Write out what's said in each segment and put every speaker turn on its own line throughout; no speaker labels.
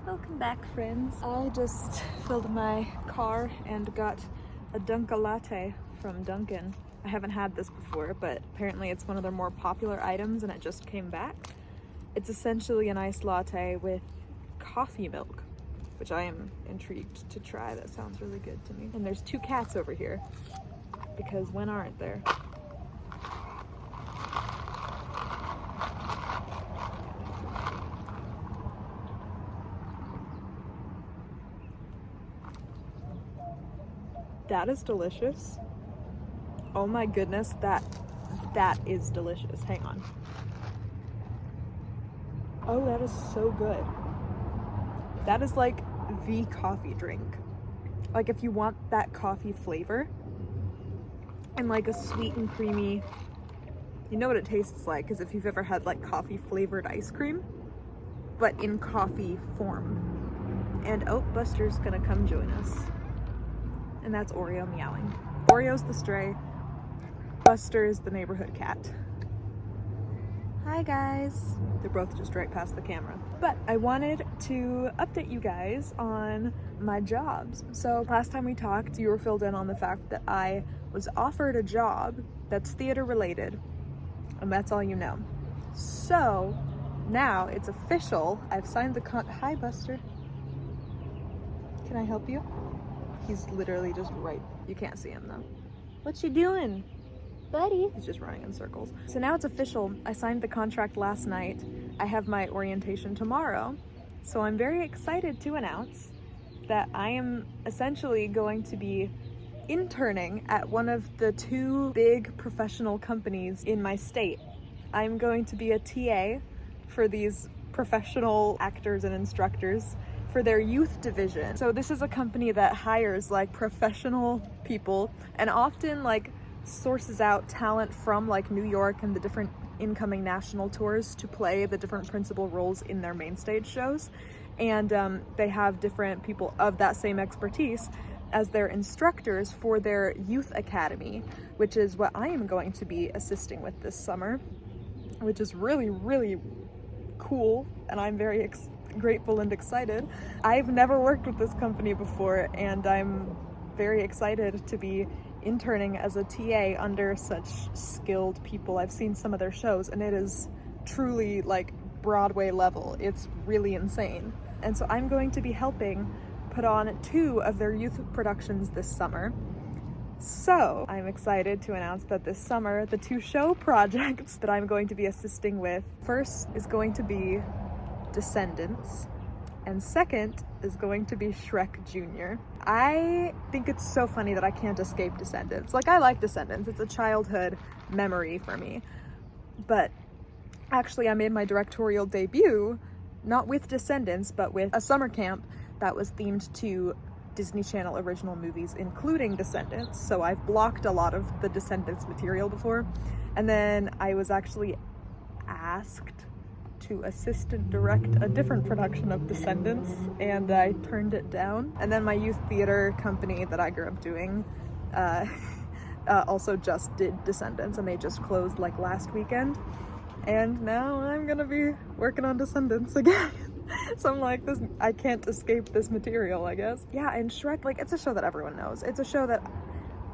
Welcome back, friends. I just filled my car and got a Dunka latte from Dunkin'. I haven't had this before, but apparently it's one of their more popular items and it just came back. It's essentially an iced latte with coffee milk, which I am intrigued to try. That sounds really good to me. And there's 2 cats over here, because when aren't there? That is delicious. Oh my goodness, that is delicious. Hang on. Oh, that is so good. That is like the coffee drink. Like if you want that coffee flavor and like a sweet and creamy, you know what it tastes like, because if you've ever had like coffee flavored ice cream, but in coffee form. And oh, Buster's gonna come join us. And that's Oreo meowing. Oreo's the stray, Buster is the neighborhood cat. Hi guys. They're both just right past the camera. But I wanted to update you guys on my jobs. So last time we talked, you were filled in on the fact that I was offered a job that's theater related, and that's all you know. So now it's official. I've signed the Hi Buster. Can I help you? He's literally just right. You can't see him though. What you doing, buddy? He's just running in circles. So now it's official. I signed the contract last night. I have my orientation tomorrow. So I'm very excited to announce that I am essentially going to be interning at one of the 2 big professional companies in my state. I'm going to be a TA for these professional actors and instructors for their youth division. So this is a company that hires like professional people and often like sources out talent from like New York and the different incoming national tours to play the different principal roles in their main stage shows. And they have different people of that same expertise as their instructors for their youth academy, which is what I am going to be assisting with this summer, which is really, really cool. And I'm very grateful and excited. I've never worked with this company before, and I'm very excited to be interning as a TA under such skilled people. I've seen some of their shows and it is truly like Broadway level. It's really insane. And so I'm going to be helping put on 2 of their youth productions this summer. So I'm excited to announce that this summer, the 2 show projects that I'm going to be assisting with, first is going to be Descendants, and second is going to be Shrek Jr. I think it's so funny that I can't escape Descendants. Like, I like Descendants. It's a childhood memory for me. But actually, I made my directorial debut, not with Descendants, but with a summer camp that was themed to Disney Channel original movies, including Descendants. So I've blocked a lot of the Descendants material before. And then I was actually asked to assist and direct a different production of Descendants, and I turned it down. And then my youth theater company that I grew up doing also just did Descendants, and they just closed like last weekend. And now I'm gonna be working on Descendants again. So I'm like, I can't escape this material, I guess. Yeah, and Shrek, like, it's a show that everyone knows. It's a show that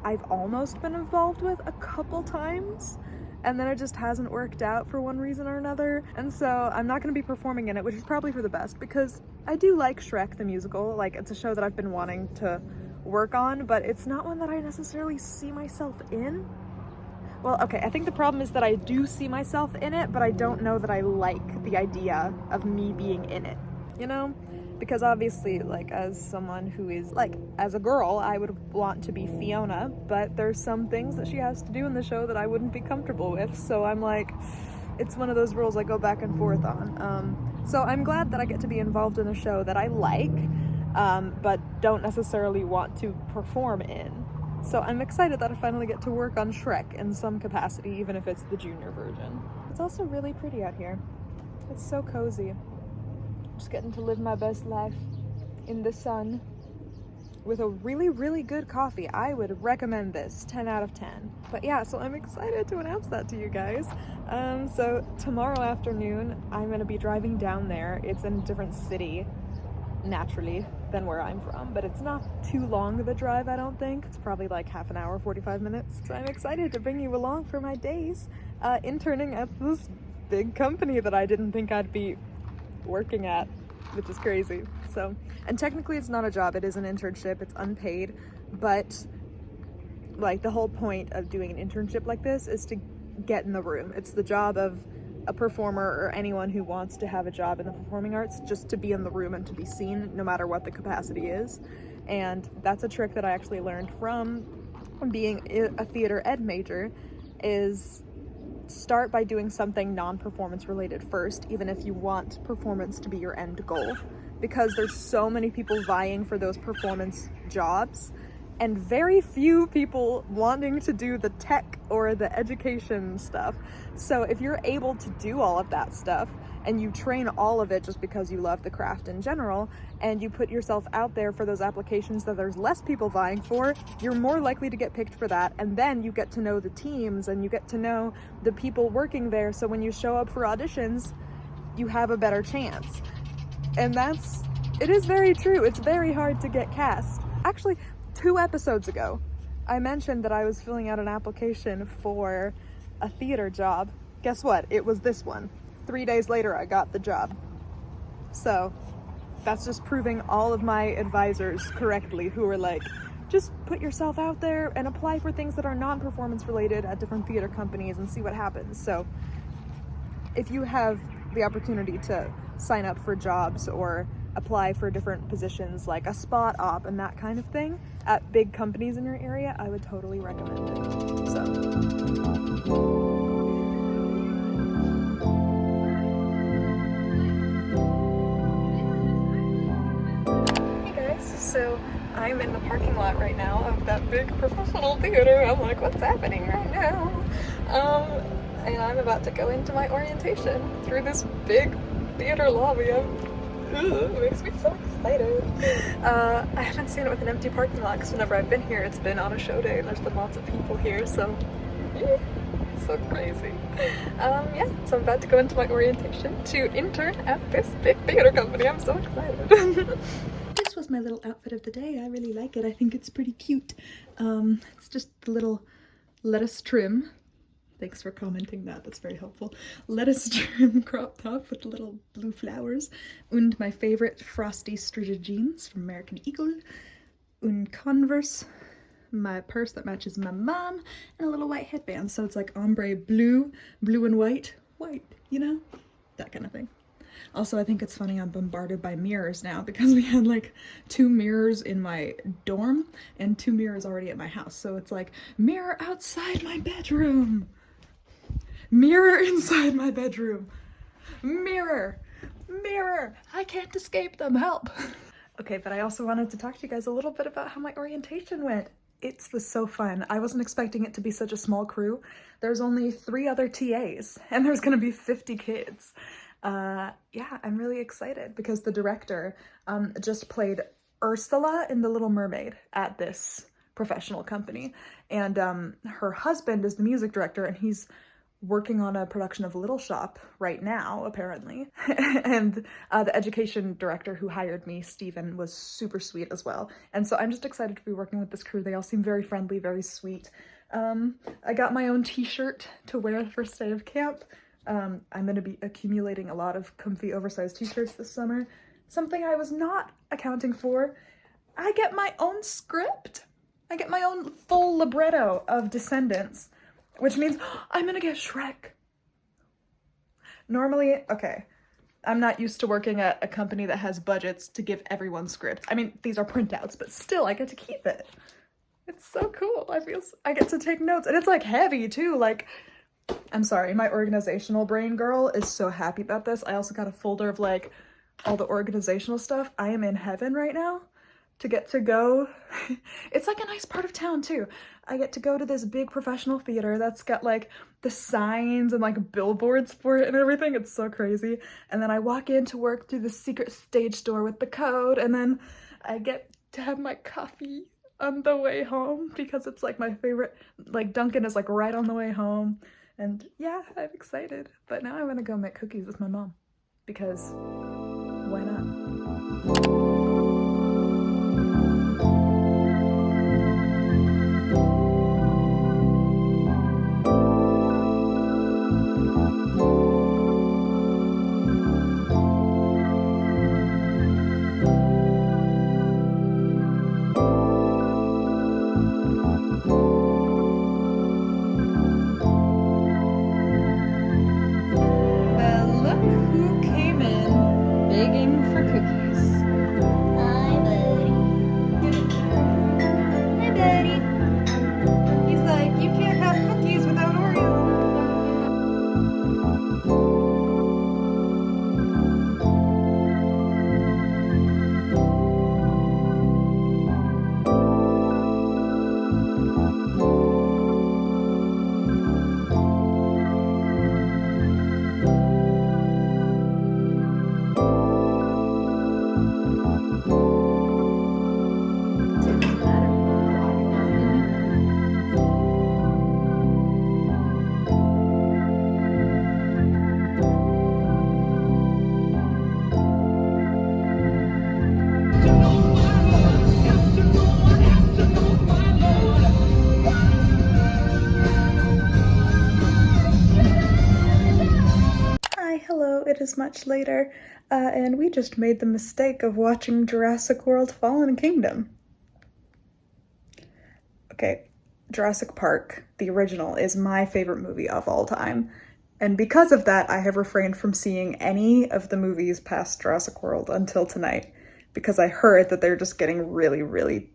I've almost been involved with a couple times, and then it just hasn't worked out for one reason or another. And so I'm not going to be performing in it, which is probably for the best, because I do like Shrek the musical. Like, it's a show that I've been wanting to work on, but it's not one that I necessarily see myself in. Well, okay, I think the problem is that I do see myself in it, but I don't know that I like the idea of me being in it, you know? Because obviously, like, as someone who is, like, as a girl, I would want to be Fiona, but there's some things that she has to do in the show that I wouldn't be comfortable with, so I'm like, it's one of those roles I go back and forth on. So I'm glad that I get to be involved in a show that I like, but don't necessarily want to perform in. So I'm excited that I finally get to work on Shrek in some capacity, even if it's the junior version. It's also really pretty out here. It's so cozy. Just getting to live my best life in the sun. with a really, really good coffee. I would recommend this, 10 out of 10. But yeah, so I'm excited to announce that to you guys. So tomorrow afternoon, I'm gonna be driving down there. It's in a different city, naturally, than where I'm from, but it's not too long of a drive, I don't think. It's probably like half an hour, 45 minutes. So I'm excited to bring you along for my days interning at this big company that I didn't think I'd be working at, which is crazy. So, and technically it's not a job, it is an internship, it's unpaid, but like the whole point of doing an internship like this is to get in the room. It's the job of a performer or anyone who wants to have a job in the performing arts, just to be in the room and to be seen no matter what the capacity is. And that's a trick that I actually learned from being a theater ed major, is start by doing something non-performance related first, even if you want performance to be your end goal, because there's so many people vying for those performance jobs and very few people wanting to do the tech or the education stuff. So if you're able to do all of that stuff and you train all of it just because you love the craft in general, and you put yourself out there for those applications that there's less people vying for, you're more likely to get picked for that. And then you get to know the teams and you get to know the people working there. So when you show up for auditions, you have a better chance. And it is very true. It's very hard to get cast. Actually, 2 episodes ago, I mentioned that I was filling out an application for a theater job. Guess what? It was this one. 3 days later, I got the job. So that's just proving all of my advisors correctly, who were like, just put yourself out there and apply for things that are non-performance related at different theater companies and see what happens. So if you have the opportunity to sign up for jobs or apply for different positions like a spot op and that kind of thing at big companies in your area, I would totally recommend it. So so I'm in the parking lot right now of that big professional theater. I'm like, what's happening right now? And I'm about to go into my orientation through this big theater lobby. It makes me so excited. I haven't seen it with an empty parking lot because whenever I've been here, it's been on a show day and there's been lots of people here, so yeah, it's so crazy. Yeah, so I'm about to go into my orientation to intern at this big theater company. I'm so excited. This was my little outfit of the day. I really like it. I think it's pretty cute. It's just the little lettuce trim. Thanks for commenting that. That's very helpful. Lettuce trim crop top with little blue flowers. And my favorite frosty striped jeans from American Eagle. And Converse. My purse that matches my mom. And a little white headband. So it's like ombre blue, blue and white. White, you know? That kind of thing. Also, I think it's funny I'm bombarded by mirrors now because we had like 2 mirrors in my dorm and 2 mirrors already at my house. So it's like, mirror outside my bedroom. Mirror inside my bedroom. Mirror. Mirror. I can't escape them. Help. Okay, but I also wanted to talk to you guys a little bit about how my orientation went. It was so fun. I wasn't expecting it to be such a small crew. There's only 3 other TAs and there's gonna be 50 kids. Yeah, I'm really excited because the director just played Ursula in The Little Mermaid at this professional company. And her husband is the music director and he's working on a production of Little Shop right now, apparently. And the education director who hired me, Steven, was super sweet as well. And so I'm just excited to be working with this crew. They all seem very friendly, very sweet. I got my own t-shirt to wear the first day of camp. I'm going to be accumulating a lot of comfy oversized t-shirts this summer. Something I was not accounting for. I get my own script. I get my own full libretto of Descendants, which means I'm going to get Shrek. Normally, okay, I'm not used to working at a company that has budgets to give everyone scripts. I mean, these are printouts, but still I get to keep it. It's so cool. I get to take notes and it's like heavy too. Like, I'm sorry, my organizational brain girl is so happy about this. I also got a folder of like all the organizational stuff. I am in heaven right now to get to go. It's like a nice part of town too. I get to go to this big professional theater that's got like the signs and like billboards for it and everything. It's so crazy. And then I walk in to work through the secret stage door with the code, and then I get to have my coffee on the way home because it's like my favorite, like Dunkin' is like right on the way home. And yeah, I'm excited. But now I'm gonna go make cookies with my mom because why not? Look who came in begging for cookies.
Hi, buddy. Hi, buddy.
He's like, you can't have cookies without Oreo. Hi, hello, it is much later, and we just made the mistake of watching Jurassic World Fallen Kingdom. Okay, Jurassic Park, the original, is my favorite movie of all time, and because of that, I have refrained from seeing any of the movies past Jurassic World until tonight, because I heard that they're just getting really, really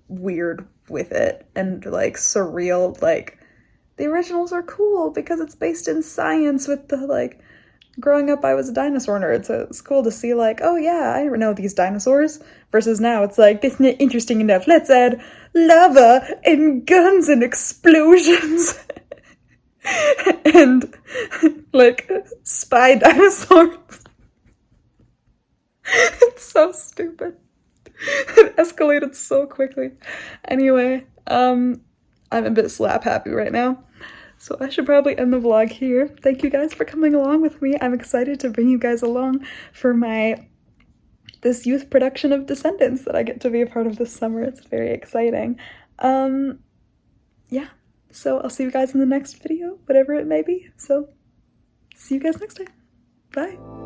weird with it, and like surreal. Like, the originals are cool because it's based in science with the like, growing up I was a dinosaur nerd, so it's cool to see like, oh yeah, I know these dinosaurs, versus now it's like, this isn't interesting enough, let's add lava and guns and explosions and like spy dinosaurs. It's so stupid. It escalated so quickly. Anyway, I'm a bit slap happy right now, so I should probably end the vlog here. Thank you guys for coming along with me. I'm excited to bring you guys along for this youth production of Descendants that I get to be a part of this summer. It's very exciting. Yeah, so I'll see you guys in the next video, whatever it may be. So see you guys next time. Bye.